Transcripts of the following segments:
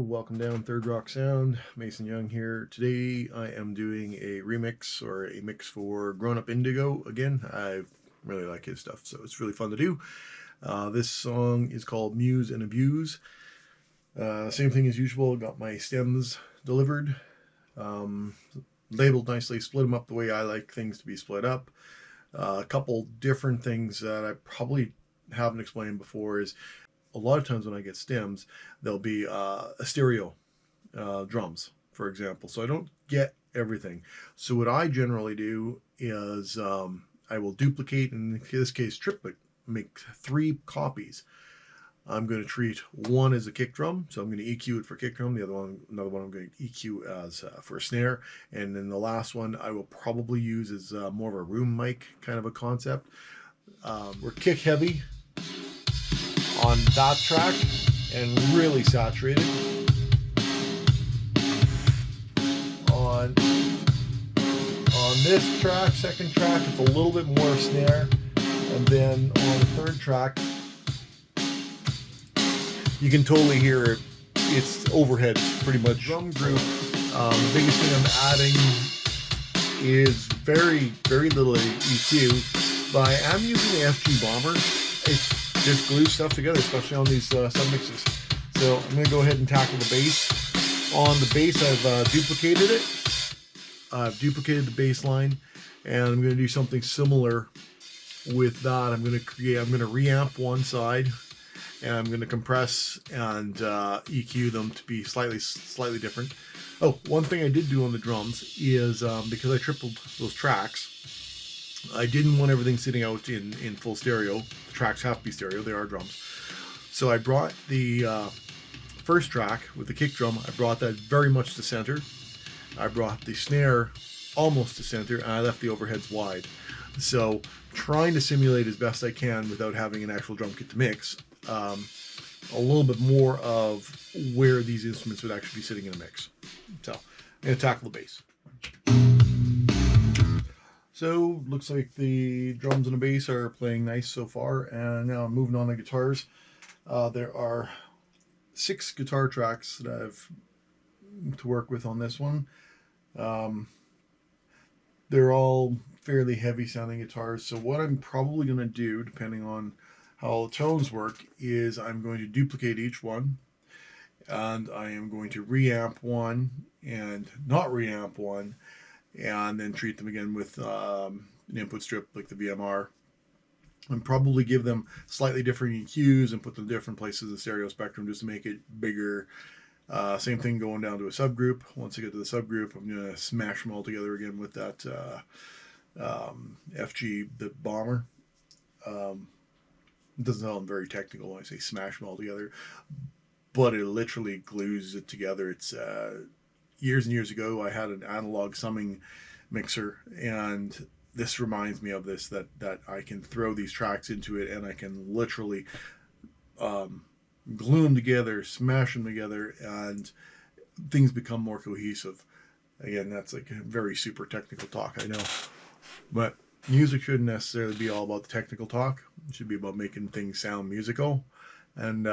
welcome down Third Rock Sound. Mason Young here. Today I am doing a remix or a mix for Grown Up Indigo. Again, I really like his stuff, so it's really fun to do. This song is called Muse and Abuse. Same thing as usual, got my stems delivered, labeled nicely, split them up the way I like things to be split up. A couple different things that I probably haven't explained before is a lot of times when I get stems, there'll be a stereo drums, for example. So I don't get everything. So what I generally do is I will duplicate, in this case triplet, make 3 copies. I'm going to treat one as a kick drum, so I'm going to EQ it for kick drum. The other one, another one, I'm going to EQ as for a snare, and then the last one I will probably use as more of a room mic kind of a concept. We're kick heavy on that track and really saturated on this track. Second track, it's a little bit more snare, and then on the third track, you can totally hear it. It's overhead pretty much. Drum group, the biggest thing I'm adding is very little EQ, but I am using the FG Bomber. It's just glue stuff together, especially on these submixes. So I'm going to go ahead and tackle the bass. On the bass, I've duplicated it. I've duplicated the bass line, and I'm going to do something similar with that. I'm going to reamp one side, and I'm going to compress and EQ them to be slightly different. Oh, one thing I did do on the drums is because I tripled those tracks, I didn't want everything sitting out in full stereo. The tracks have to be stereo, they are drums. So I brought the first track with the kick drum, I brought that very much to center. I brought the snare almost to center, and I left the overheads wide. So trying to simulate as best I can without having an actual drum kit to mix, a little bit more of where these instruments would actually be sitting in a mix. So I'm going to tackle the bass. So looks like the drums and the bass are playing nice so far, and now I'm moving on to guitars. There are 6 guitar tracks that I've to work with on this one. They're all fairly heavy sounding guitars, so what I'm probably going to do, depending on how the tones work, is I'm going to duplicate each one, and I am going to reamp one and not reamp one, and then treat them again with an input strip like the VMR, and probably give them slightly different EQs and put them different places in the stereo spectrum just to make it bigger. Same thing going down to a subgroup. Once I get to the subgroup, I'm going to smash them all together again with that FG, the Bomber. It doesn't sound very technical when I say smash them all together, but it literally glues it together. It's years and years ago, I had an analog summing mixer, and this reminds me of this, that I can throw these tracks into it and I can literally glue them together, smash them together, and things become more cohesive. Again, that's like a very super technical talk, I know, but music shouldn't necessarily be all about the technical talk. It should be about making things sound musical. And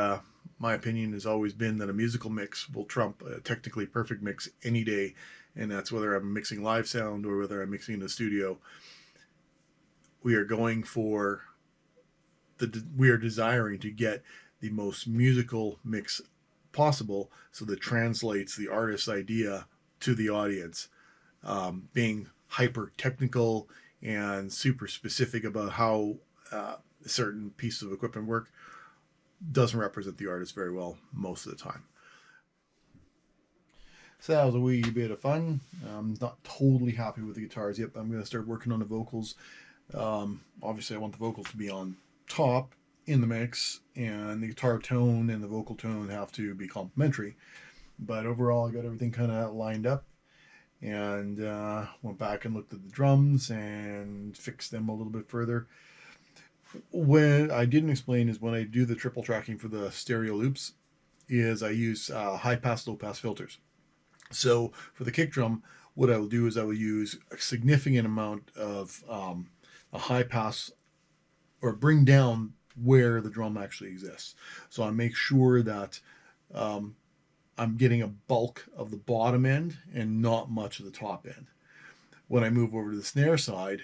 my opinion has always been that a musical mix will trump a technically perfect mix any day, and that's whether I'm mixing live sound or whether I'm mixing in the studio. We are going for we are desiring to get the most musical mix possible, so that translates the artist's idea to the audience. Being hyper technical and super specific about how certain pieces of equipment work doesn't represent the artist very well most of the time. So that was a wee bit of fun. I'm not totally happy with the guitars yet, but I'm going to start working on the vocals. Obviously I want the vocals to be on top in the mix, and the guitar tone and the vocal tone have to be complementary. But overall I got everything kind of lined up, and went back and looked at the drums and fixed them a little bit further. When I didn't explain is when I do the triple tracking for the stereo loops, is I use high pass, low pass filters. So for the kick drum, what I will do is I will use a significant amount of a high pass, or bring down where the drum actually exists. So I make sure that I'm getting a bulk of the bottom end and not much of the top end. When I move over to the snare side,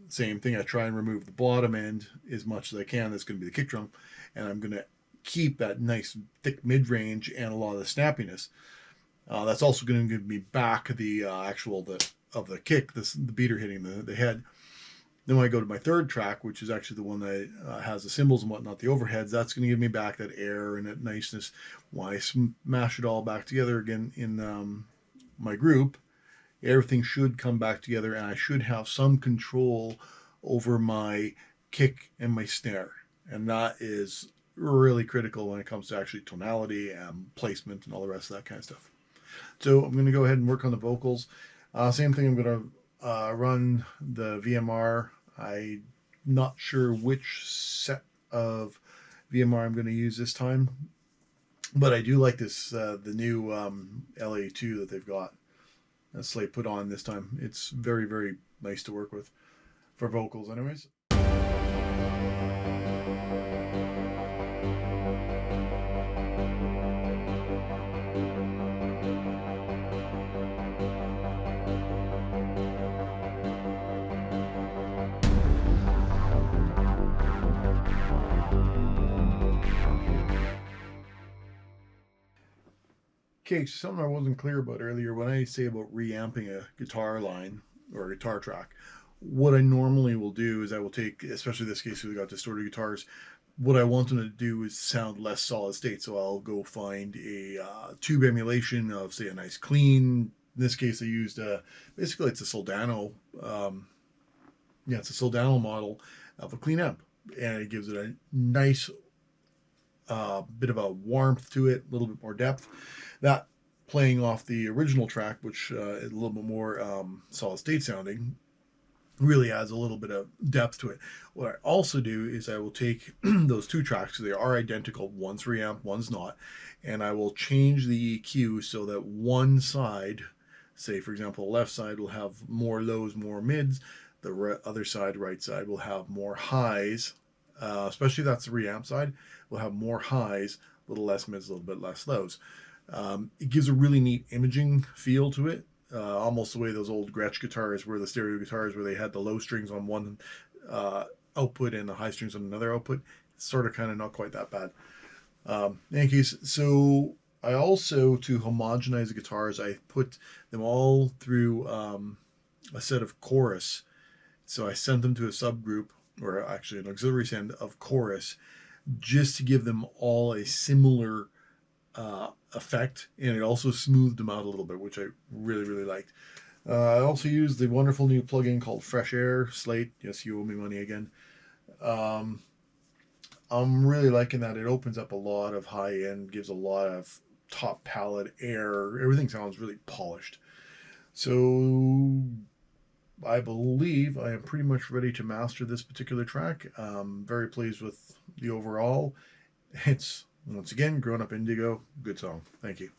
same thing. I try and remove the bottom end as much as I can. That's going to be the kick drum. And I'm going to keep that nice thick mid-range and a lot of the snappiness. That's also going to give me back the of the kick, the beater hitting the head. Then when I go to my third track, which is actually the one that has the cymbals and whatnot, the overheads, that's going to give me back that air and that niceness. When I smash it all back together again in my group, everything should come back together, and I should have some control over my kick and my snare. And that is really critical when it comes to actually tonality and placement and all the rest of that kind of stuff. So I'm going to go ahead and work on the vocals. Same thing, I'm going to run the VMR. I'm not sure which set of VMR I'm going to use this time, but I do like this, the new LA2 that they've got. Slate put on this time. It's very, very nice to work with for vocals anyways. Okay, so something I wasn't clear about earlier, when I say about reamping a guitar line or a guitar track, what I normally will do is I will take, especially this case we've got distorted guitars, what I want them to do is sound less solid state. So I'll go find a tube emulation of, say, a nice clean. In this case I used basically it's a Soldano, it's a Soldano model of a clean amp, and it gives it a nice bit of a warmth to it, a little bit more depth. That playing off the original track, which is a little bit more solid state sounding, really adds a little bit of depth to it. What I also do is I will take those two tracks, so they are identical, one's reamp, one's not, and I will change the EQ so that one side, say for example the left side, will have more lows, more mids, the other side, right side, will have more highs, especially if that's the reamp side, will have more highs, a little less mids, a little bit less lows. It gives a really neat imaging feel to it, almost the way those old Gretsch guitars were, the stereo guitars where they had the low strings on one output and the high strings on another output. It's sort of kind of not quite that bad. In any case, so I also, to homogenize the guitars, I put them all through a set of chorus. So I sent them to a subgroup, or actually an auxiliary send of chorus, just to give them all a similar effect, and it also smoothed them out a little bit, which I really, really liked. I also used the wonderful new plugin called Fresh Air Slate. Yes, you owe me money again. I'm really liking that. It opens up a lot of high end, gives a lot of top palette air. Everything sounds really polished. So I believe I am pretty much ready to master this particular track. Very pleased with the overall. It's, once again, Grown Up Indigo. Good song. Thank you.